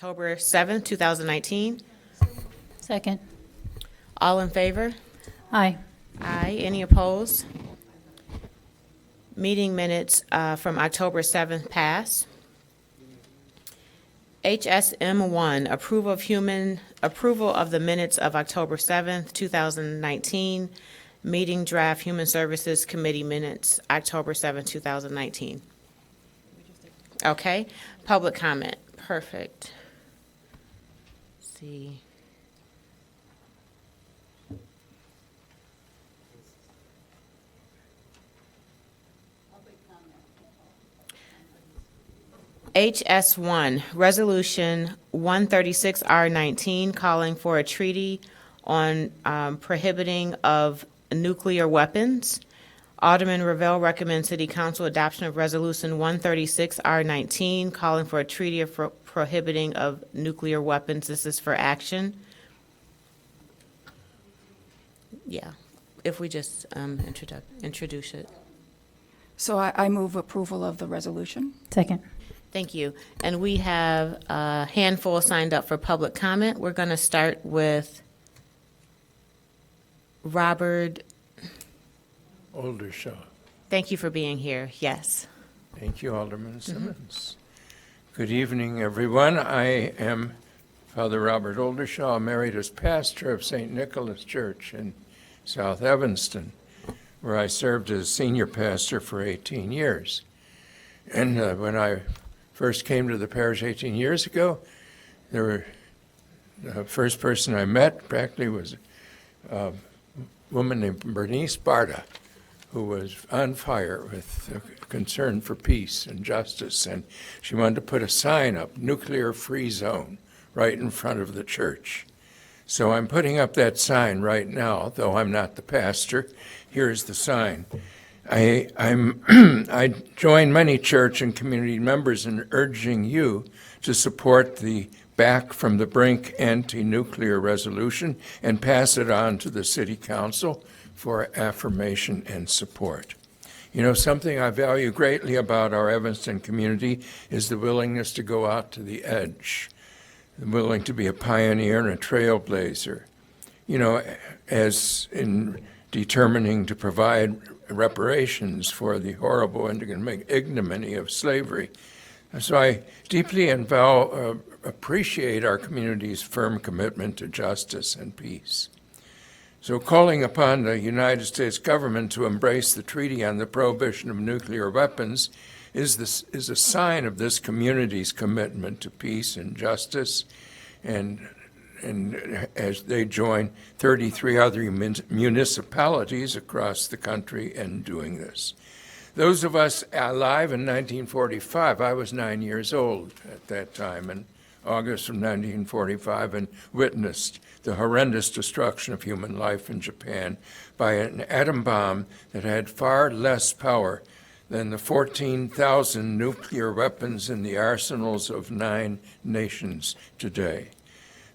October 7th, 2019. Second. All in favor? Aye. Aye. Any opposed? Meeting minutes from October 7th pass. HSM1, approval of the minutes of October 7th, 2019. Meeting draft Human Services Committee minutes, October 7th, 2019. Okay. Public comment. Perfect. Let's see. HS1, Resolution 136R19, calling for a treaty on prohibiting of nuclear weapons. Alderman Ravel recommends City Council adoption of Resolution 136R19, calling for a treaty of prohibiting of nuclear weapons. This is for action. Yeah, if we just introduce it. So I move approval of the resolution. Second. Thank you. And we have a handful signed up for public comment. We're going to start with Robert. Oldershaw. Thank you for being here. Yes. Thank you, Alderman Simmons. Good evening, everyone. I am Father Robert Oldershaw, emeritus pastor of St. Nicholas Church in South Evanston, where I served as senior pastor for 18 years. And when I first came to the parish 18 years ago, the first person I met practically was a woman named Bernice Barta, who was on fire with concern for peace and justice, and she wanted to put a sign up, nuclear-free zone, right in front of the church. So I'm putting up that sign right now, though I'm not the pastor. Here's the sign. I join many church and community members in urging you to support the Back from the Brink anti-nuclear resolution and pass it on to the City Council for affirmation and support. You know, something I value greatly about our Evanston community is the willingness to go out to the edge, willing to be a pioneer and a trailblazer. You know, as in determining to provide reparations for the horrible and ignominy of slavery. So I deeply appreciate our community's firm commitment to justice and peace. So calling upon the United States government to embrace the Treaty on the Prohibition of Nuclear Weapons is a sign of this community's commitment to peace and justice, and as they join 33 other municipalities across the country in doing this. Those of us alive in 1945, I was 9 years old at that time, in August of 1945, and witnessed the horrendous destruction of human life in Japan by an atom bomb that had far less power than the 14,000 nuclear weapons in the arsenals of 9 nations today.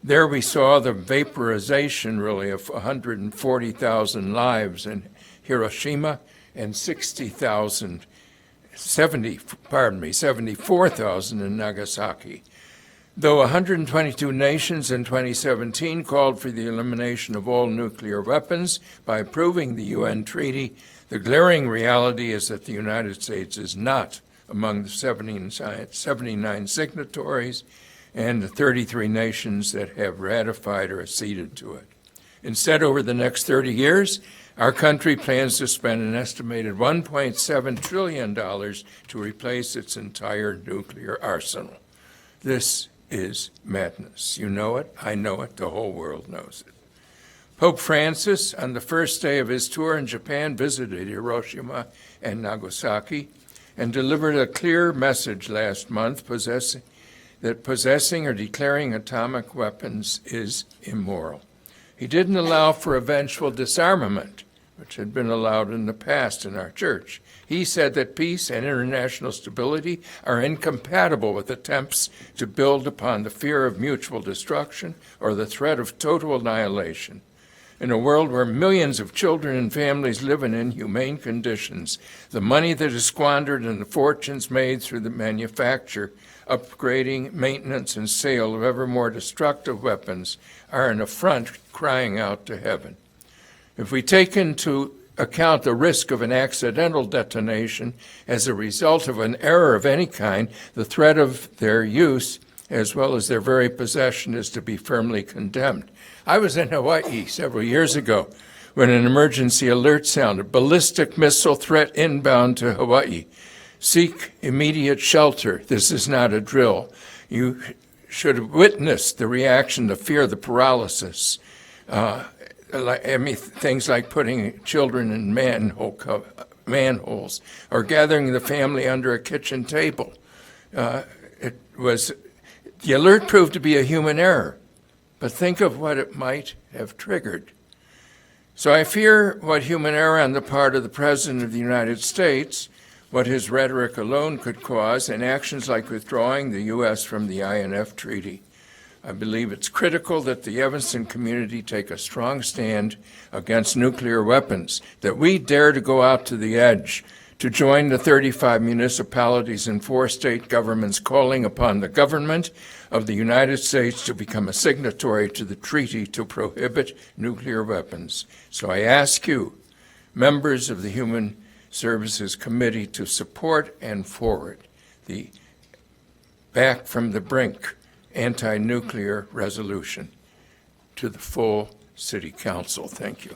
There we saw the vaporization, really, of 140,000 lives in Hiroshima and 74,000 in Nagasaki. Though 122 nations in 2017 called for the elimination of all nuclear weapons by approving the UN treaty, the glaring reality is that the United States is not among the 79 signatories and the 33 nations that have ratified or acceded to it. Instead, over the next 30 years, our country plans to spend an estimated $1.7 trillion to replace its entire nuclear arsenal. This is madness. You know it, I know it, the whole world knows it. Pope Francis, on the first day of his tour in Japan, visited Hiroshima and Nagasaki and delivered a clear message last month that possessing or declaring atomic weapons is immoral. He didn't allow for eventual disarmament, which had been allowed in the past in our church. He said that peace and international stability are incompatible with attempts to build upon the fear of mutual destruction or the threat of total annihilation. In a world where millions of children and families live in inhumane conditions, the money that is squandered and the fortunes made through the manufacture upgrading, maintenance, and sale of ever more destructive weapons are an affront crying out to heaven. If we take into account the risk of an accidental detonation as a result of an error of any kind, the threat of their use as well as their very possession is to be firmly condemned. I was in Hawaii several years ago when an emergency alert sounded, ballistic missile threat inbound to Hawaii. Seek immediate shelter. This is not a drill. You should have witnessed the reaction, the fear, the paralysis. Things like putting children in manholes or gathering the family under a kitchen table. The alert proved to be a human error, but think of what it might have triggered. So I fear what human error on the part of the President of the United States, what his rhetoric alone could cause, and actions like withdrawing the U.S. from the INF Treaty. I believe it's critical that the Evanston community take a strong stand against nuclear weapons, that we dare to go out to the edge, to join the 35 municipalities and 4 state governments calling upon the government of the United States to become a signatory to the treaty to prohibit nuclear weapons. So I ask you, members of the Human Services Committee, to support and forward the Back from the Brink anti-nuclear resolution to the full City Council. Thank you.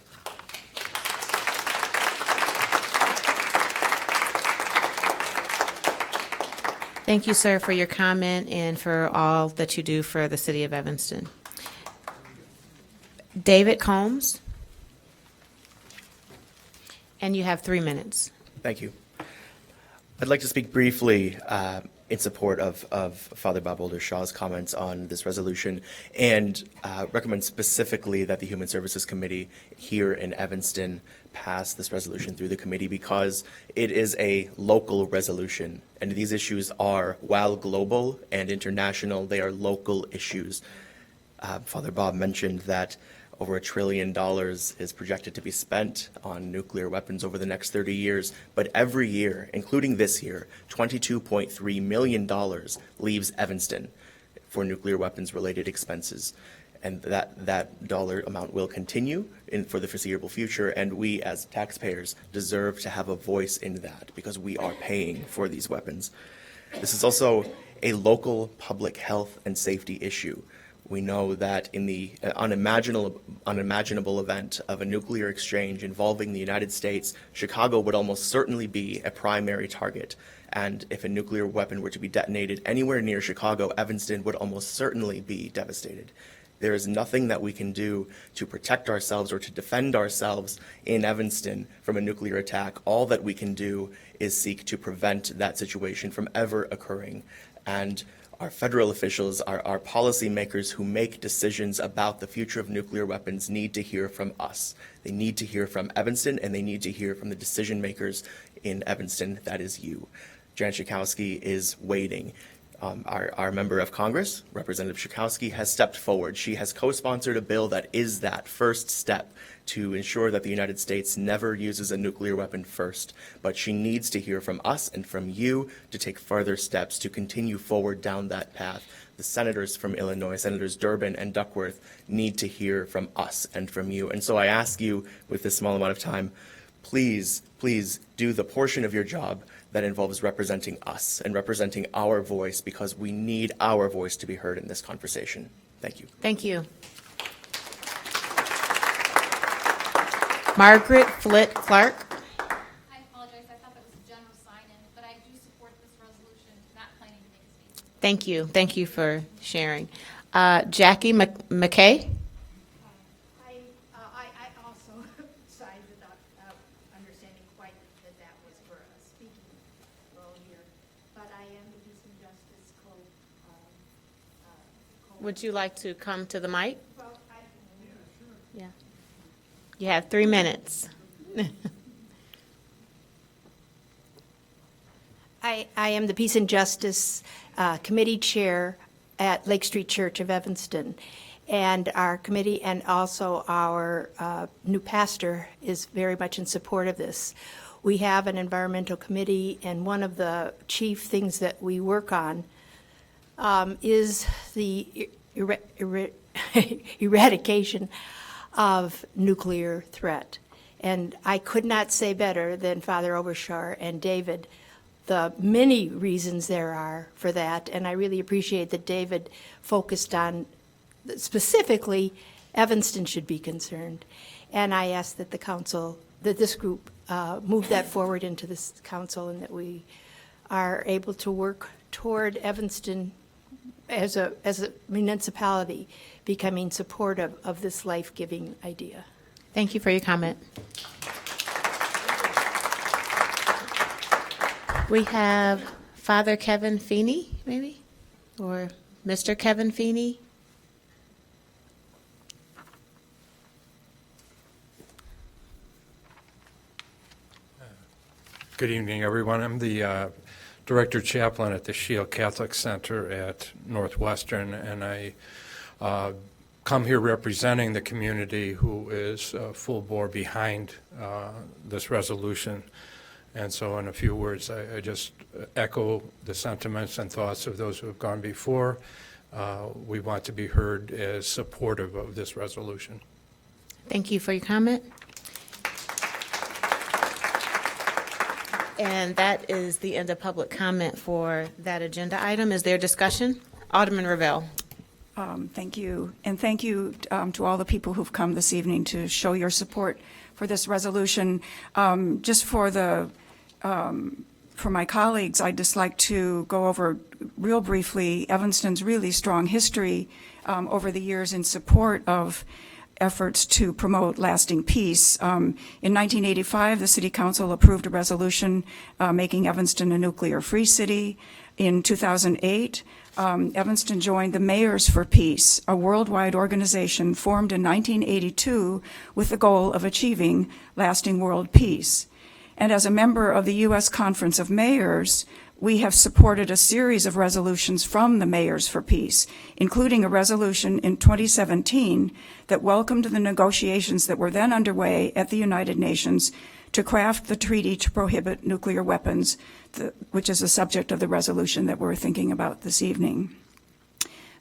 Thank you, sir, for your comment and for all that you do for the city of Evanston. David Combs. And you have 3 minutes. Thank you. I'd like to speak briefly in support of Father Bob Oldershaw's comments on this resolution and recommend specifically that the Human Services Committee here in Evanston pass this resolution through the committee because it is a local resolution, and these issues are, while global and international, they are local issues. Father Bob mentioned that over $1 trillion is projected to be spent on nuclear weapons over the next 30 years, but every year, including this year, $22.3 million leaves Evanston for nuclear weapons-related expenses. And that dollar amount will continue for the foreseeable future, and we as taxpayers deserve to have a voice in that because we are paying for these weapons. This is also a local public health and safety issue. We know that in the unimaginable event of a nuclear exchange involving the United States, Chicago would almost certainly be a primary target. And if a nuclear weapon were to be detonated anywhere near Chicago, Evanston would almost certainly be devastated. There is nothing that we can do to protect ourselves or to defend ourselves in Evanston from a nuclear attack. All that we can do is seek to prevent that situation from ever occurring. And our federal officials, our policymakers who make decisions about the future of nuclear weapons need to hear from us. They need to hear from Evanston, and they need to hear from the decision makers in Evanston. That is you. Jan Schakowsky is waiting. Our member of Congress, Representative Schakowsky, has stepped forward. She has co-sponsored a bill that is that first step to ensure that the United States never uses a nuclear weapon first. But she needs to hear from us and from you to take further steps to continue forward down that path. The senators from Illinois, Senators Durbin and Duckworth, need to hear from us and from you. And so I ask you, with this small amount of time, please do the portion of your job that involves representing us and representing our voice, because we need our voice to be heard in this conversation. Thank you. Thank you. Margaret Flitt Clark. I apologize. I thought that was a general sign-in, but I do support this resolution, not planning to make a statement. Thank you. Thank you for sharing. Jackie McKay. I also sided without understanding quite that was for a speaking role here, but I am the Peace and Justice Would you like to come to the mic? Well, Yeah. You have 3 minutes. I am the Peace and Justice Committee Chair at Lake Street Church of Evanston. And our committee and also our new pastor is very much in support of this. We have an environmental committee, and one of the chief things that we work on is the eradication of nuclear threat. And I could not say better than Father Obershar and David the many reasons there are for that. And I really appreciate that David focused on specifically Evanston should be concerned. And I ask that the council, that this group move that forward into this council, and that we are able to work toward Evanston as a municipality becoming supportive of this life-giving idea. Thank you for your comment. We have Father Kevin Feeney, maybe, or Mr. Kevin Feeney. Good evening, everyone. I'm the Director Chaplain at the Shield Catholic Center at Northwestern, and I come here representing the community who is full bore behind this resolution. And so in a few words, I just echo the sentiments and thoughts of those who have gone before. We want to be heard as supportive of this resolution. Thank you for your comment. And that is the end of public comment for that agenda item. Is there discussion? Alderman Ravel. Thank you. And thank you to all the people who've come this evening to show your support for this resolution. Just for my colleagues, I'd just like to go over real briefly Evanston's really strong history over the years in support of efforts to promote lasting peace. In 1985, the City Council approved a resolution making Evanston a nuclear-free city. In 2008, Evanston joined the Mayors for Peace, a worldwide organization formed in 1982 with the goal of achieving lasting world peace. And as a member of the U.S. Conference of Mayors, we have supported a series of resolutions from the Mayors for Peace, including a resolution in 2017 that welcomed the negotiations that were then underway at the United Nations to craft the treaty to prohibit nuclear weapons, which is the subject of the resolution that we're thinking about this evening.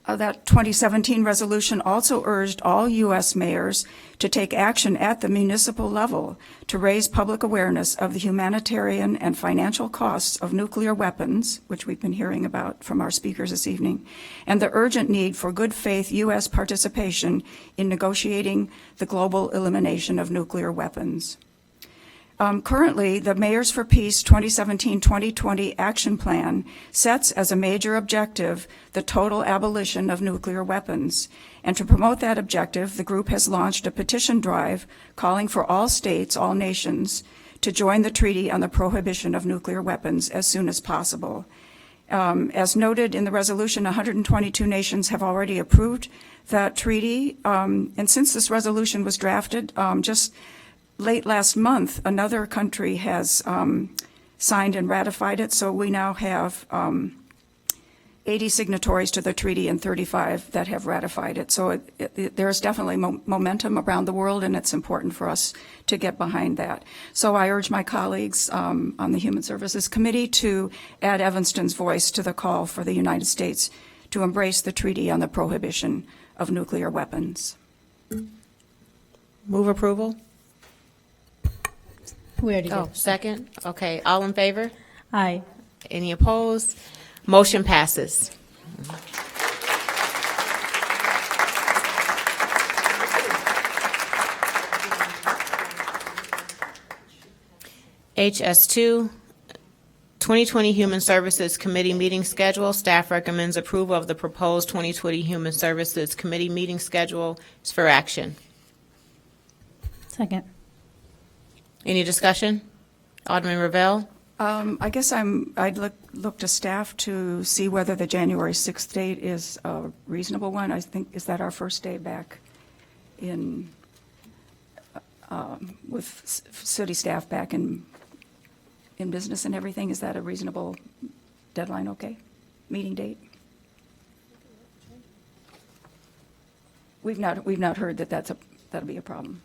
That 2017 resolution also urged all U.S. mayors to take action at the municipal level to raise public awareness of the humanitarian and financial costs of nuclear weapons, which we've been hearing about from our speakers this evening, and the urgent need for good faith U.S. participation in negotiating the global elimination of nuclear weapons. Currently, the Mayors for Peace 2017-2020 Action Plan sets as a major objective the total abolition of nuclear weapons. And to promote that objective, the group has launched a petition drive calling for all states, all nations, to join the Treaty on the Prohibition of Nuclear Weapons as soon as possible. As noted in the resolution, 122 nations have already approved that treaty. And since this resolution was drafted, just late last month, another country has signed and ratified it, so we now have 80 signatories to the treaty and 35 that have ratified it. So there's definitely momentum around the world, and it's important for us to get behind that. So I urge my colleagues on the Human Services Committee to add Evanston's voice to the call for the United States to embrace the Treaty on the Prohibition of Nuclear Weapons. Move approval? We already Oh, did. second? Okay, all in favor? Aye. Any opposed? Motion passes. HS2, 2020 Human Services Committee meeting schedule. Staff recommends approval of the proposed 2020 Human Services Committee meeting schedule. It's for action. Second. Any discussion? Alderman Ravel? I guess I'd look to staff to see whether the January 6th date is a reasonable one. I think, is that our first day back in, with city staff back in business and everything? Is that a reasonable deadline, okay? Meeting date? We've not heard that that'll be a problem.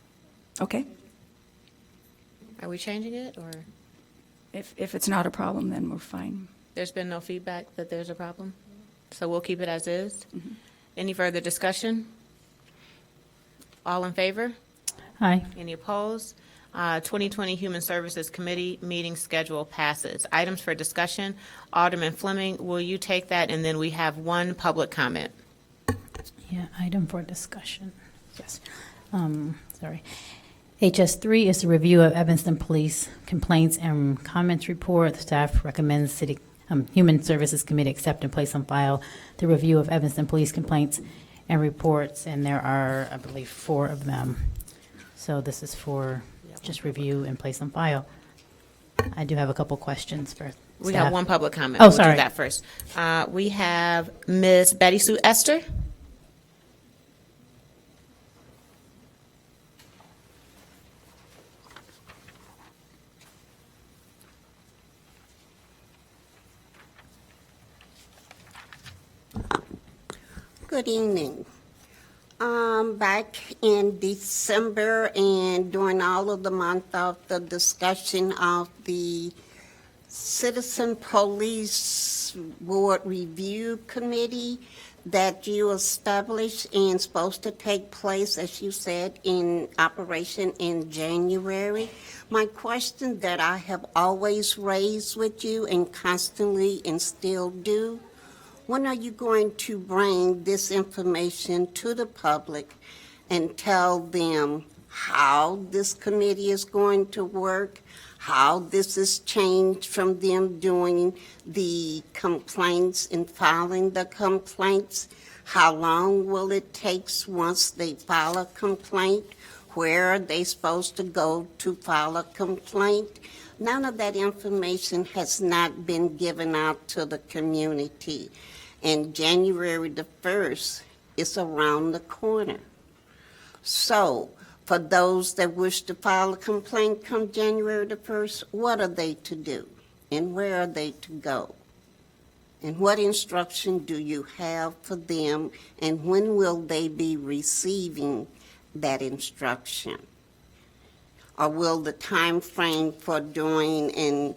Okay? Are we changing it, or If it's not a problem, then we're fine. there's been no feedback that there's a problem? So we'll keep it as is. Any further discussion? All in favor? Aye. Any opposed? 2020 Human Services Committee meeting schedule passes. Items for discussion. Alderman Fleming, will you take that? And then we have one public comment. Yeah, item for discussion. Yes. Sorry. HS3 is the review of Evanston Police complaints and comments report. The staff recommends Human Services Committee accept and place on file the review of Evanston Police complaints and reports, and there are, I believe, 4 of them. So this is for just review and place on file. I do have a couple questions for We staff. have one public comment. Oh, We'll do sorry. that first. We have Ms. Betty Sue Esther. Good evening. Back in December and during all of the month of the discussion of the Citizen Police Board Review Committee that you established and supposed to take place, as you said, in operation in January. My question that I have always raised with you and constantly and still do, when are you going to bring this information to the public and tell them how this committee is going to work, how this has changed from them doing the complaints and filing the complaints? How long will it take once they file a complaint? Where are they supposed to go to file a complaint? None of that information has not been given out to the community. And January the 1st is around the corner. So, for those that wish to file a complaint come January the 1st, what are they to do? And where are they to go? And what instruction do you have for them? And when will they be receiving that instruction? Or will the time frame for doing and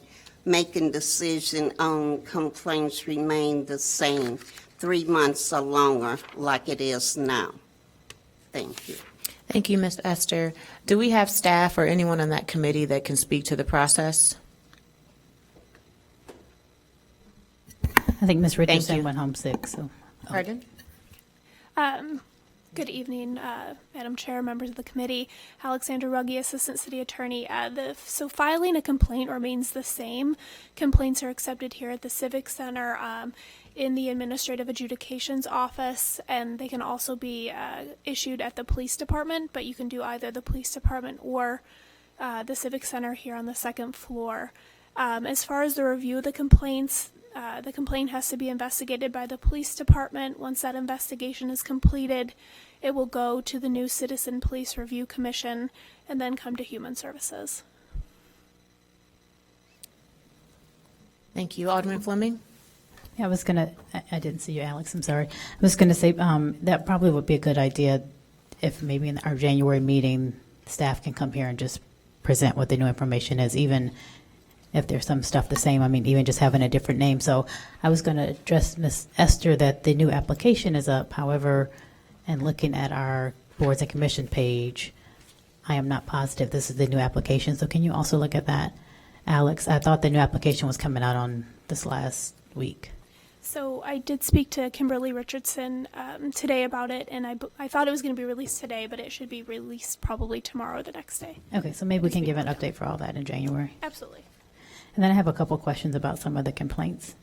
making decision on complaints remain the same, 3 months or longer, like it is now? Thank you. Thank you, Ms. Esther. Do we have staff or anyone on that committee that can speak to the process? I think Ms. Richardson you. went home sick, so. Pardon? Good evening, Madam Chair, members of the committee. Alexandra Ruggie, Assistant City Attorney. So filing a complaint remains the same. Complaints are accepted here at the Civic Center in the Administrative Adjudications Office, and they can also be issued at the Police Department, but you can do either the Police Department or the Civic Center here on the 2nd floor. As far as the review of the complaints, the complaint has to be investigated by the police department. Once that investigation is completed, it will go to the new Citizen Police Review Commission and then come to Human Services. Thank you. Alderman Fleming? Yeah, I didn't see you, Alex, I'm sorry. I was going to say that probably would be a good idea if maybe in our January meeting, staff can come here and just present what the new information is, even if there's some stuff the same, I mean, even just having a different name. So I was going to address Ms. Esther that the new application is up. However, and looking at our boards and commission page, I am not positive this is the new application. So can you also look at that, Alex? I thought the new application was coming out on this last week. So I did speak to Kimberly Richardson today about it, and I thought it was going to be released today, but it should be released probably tomorrow or the next day. Okay, so maybe we can give an update for all that in January. Absolutely. And then I have a couple questions about some of the complaints.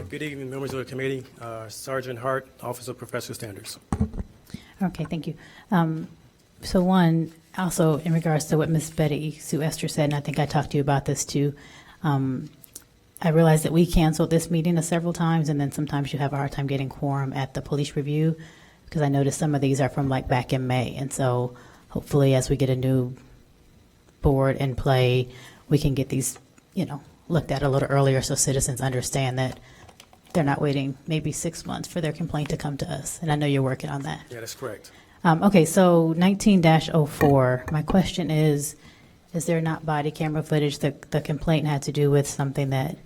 Good evening, members of the committee. Sergeant Hart, Office of Professional Standards. Okay, thank you. So one, also in regards to what Ms. Betty Sue Esther said, and I think I talked to you about this too, I realized that we canceled this meeting several times, and then sometimes you have a hard time getting quorum at the police review, because I noticed some of these are from like back in May. And so hopefully as we get a new board in play, we can get these, looked at a little earlier so citizens understand that they're not waiting maybe 6 months for their complaint to come to us. And I know you're working on that. Yeah, that's correct. Okay, so 19-04, my question is, Is there not body camera footage? The complaint had to do with something that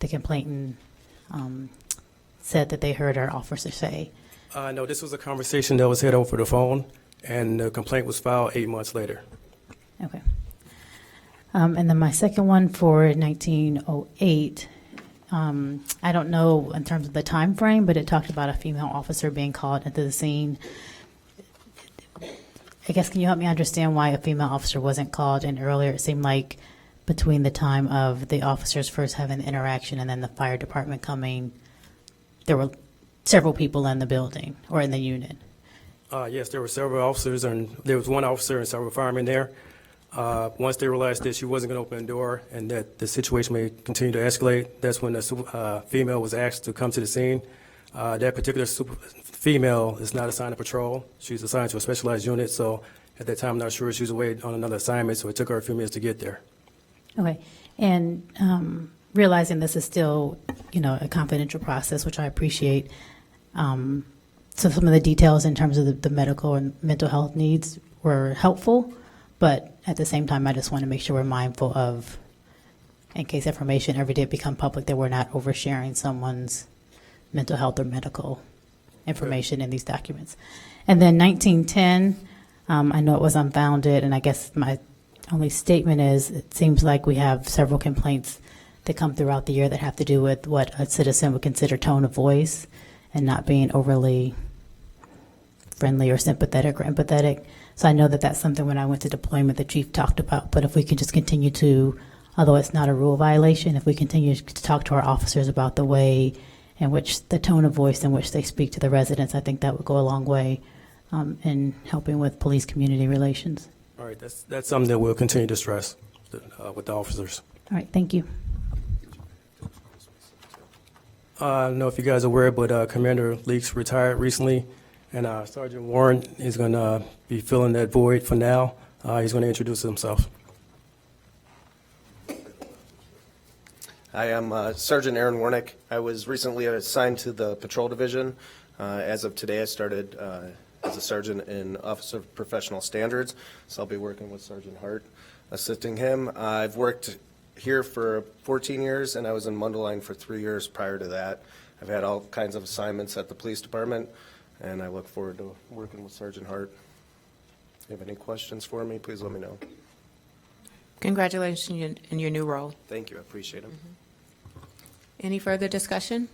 the complainant said that they heard our officer say. No, this was a conversation that was had over the phone, and the complaint was filed 8 months later. Okay. And then my second one for 1908, I don't know in terms of the time frame, but it talked about a female officer being called into the scene. I guess, can you help me understand why a female officer wasn't called in earlier? It seemed like between the time of the officers first having the interaction and then the fire department coming, there were several people in the building or in the unit. Yes, there were several officers, and there was one officer and several firemen there. Once they realized that she wasn't going to open the door and that the situation may continue to escalate, that's when the female was asked to come to the scene. That particular female is not assigned to patrol. She's assigned to a specialized unit, so at that time, I'm not sure she was away on another assignment, so it took her a few minutes to get there. Okay. And realizing this is still, a confidential process, which I appreciate. So some of the details in terms of the medical and mental health needs were helpful, but at the same time, I just want to make sure we're mindful of, in case information ever did become public, that we're not oversharing someone's mental health or medical information in these documents. And then 1910, I know it was unfounded, and I guess my only statement is it seems like we have several complaints that come throughout the year that have to do with what a citizen would consider tone of voice and not being overly friendly or sympathetic or empathetic. So I know that that's something when I went to deployment the chief talked about, but if we can just continue to, although it's not a rule violation, if we continue to talk to our officers about the way in which the tone of voice in which they speak to the residents, I think that would go a long way in helping with police community relations. All right, that's something that we'll continue to stress with the officers. All right, thank you. I don't know if you guys are aware, but Commander Leaks retired recently, and Sergeant Warren is going to be filling that void for now. He's going to introduce himself. I am Sergeant Aaron Warnick. I was recently assigned to the Patrol Division. As of today, I started as a sergeant in Office of Professional Standards, so I'll be working with Sergeant Hart, assisting him. I've worked here for 14 years, and I was in Mundelein for 3 years prior to that. I've had all kinds of assignments at the police department, and I look forward to working with Sergeant Hart. If you have any questions for me, please let me know. Congratulations in your new role. Thank you, I appreciate it. Any further discussion?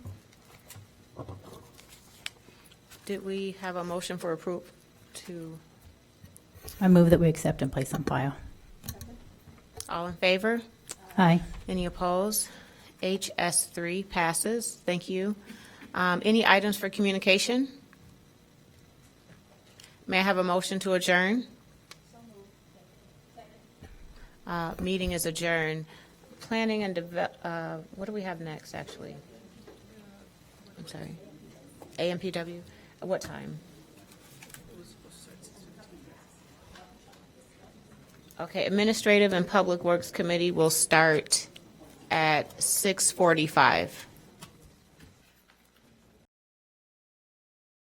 Did we have a motion for approval to, I move that we accept and place on file. all in favor? Aye. Any opposed? HS3 passes. Thank you. Any items for communication? May I have a motion to adjourn? Meeting is adjourned. Planning and what do we have next, actually? I'm sorry. AMPW? At what time? Okay, Administrative and Public Works Committee will start at 6:45.